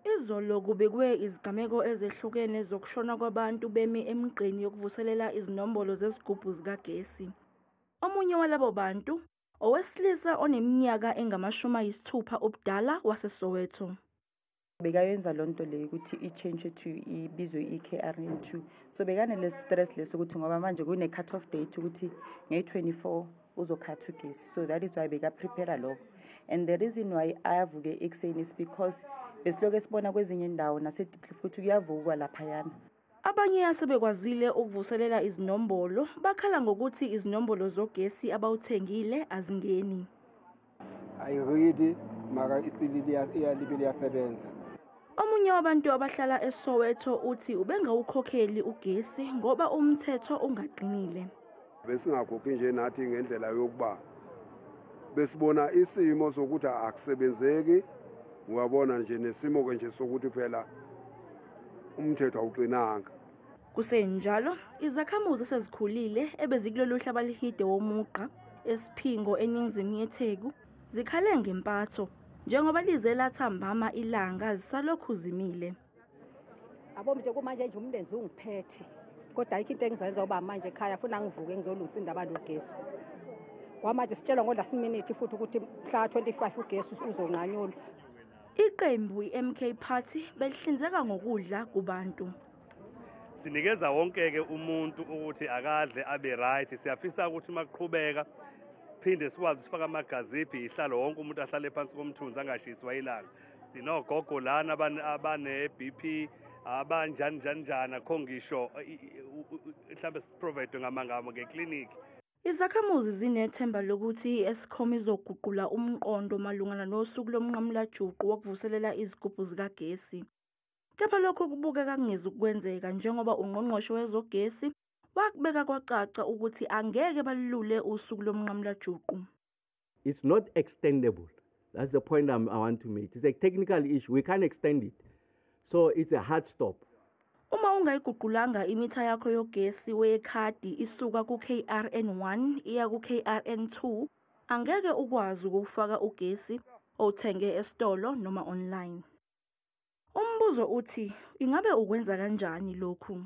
Izolo kubekwe izigameko ezehlukene zokushona kwabantu bemi emigqeni yokuvuselela izinombolo zezigubhu zikagesi. Omunye walabo bantu, owesilisa oneminyaka engama-60 ubudala waseSoweto. Bekayenza lonto le ukuthi i-change to ibizwe i-KRN2. So bekanele stress leso ukuthi ngoba manje kune cut off date ukuthi nge-24 uzokhatha ugesi. So that is why beka prepare lokho. And the reason why ayavuke ekuseni is because besiloke sibona kwezinye indawo nasediphi futhi kuyavukwa laphayana. Abanye asebekwazile ukuvuselela izinombolo bakhala ngokuthi izinombolo zogesi abawuthengile azingeni. Ayikho maka istilili iyalibele yasebenza. Omunye wabantu abahlala eSoweto uthi ubengawukhokheli ugesi ngoba umthetho ungaqinile. Besingakhokhi nje nathi ngendlela yokuba besibona isimo sokuthi akusebenzeki, uyabona nje nesimo ke nje sokuthi phela umthetho awuqinanga. Kusenjalo izakhamuzi sezikhulile ebezikulolu hlaba lihide womuqa esiphingo eningizimu yeTheku zikhale ngempatho njengoba lize lathambama ilanga zisalokhu zimile. Abo nje kumanje nje umlenze ungiphethe kodwa ayikho into engizenza uba manje ekhaya funa ngivuke ngizolungisa indaba logesi. Kwamanje sitshelwa ngo-last minute futhi ukuthi mhla 25 ugesi uzonqanyulwa. Iqembu iMK Party belihlinzeka ngokudla kubantu. Sinikeza wonke umuntu ukuthi akadle abe right. Siyafisa ukuthi maqhubeka siphinde sikwazi sifaka amagaziphi ihlalo wonke umuntu ahlale phansi komthunzi angashiswa ilanga. Sinogogo lana abane BP abanjani akho ngisho mhlambe siprovide ngamangamo ngeclinic. Izakhamuzi zinethemba lokuthi iEskom izoguqula umqondo malungana nosuku lomnqamula juqu wokuvuselela izigubhu zikagesi. Kepha lokho kubukeka kungeze ukwenzeka njengoba ungqongqoshe wezogesi wakubeka kwacaca ukuthi angeke balulule usuku lomnqamula juqu. It's not extendable. That's the point I want to make. It's a technical issue. We can't extend it. So it's a hard stop. Uma ungayiguqulanga imitha yakho yogesi wekhadi isuka ku-KRN1 iya ku-KRN2, angeke ukwazi ukufaka ugesi othenge esitolo noma online. Umbuzo uthi, ingabe ukwenza kanjani lokhu?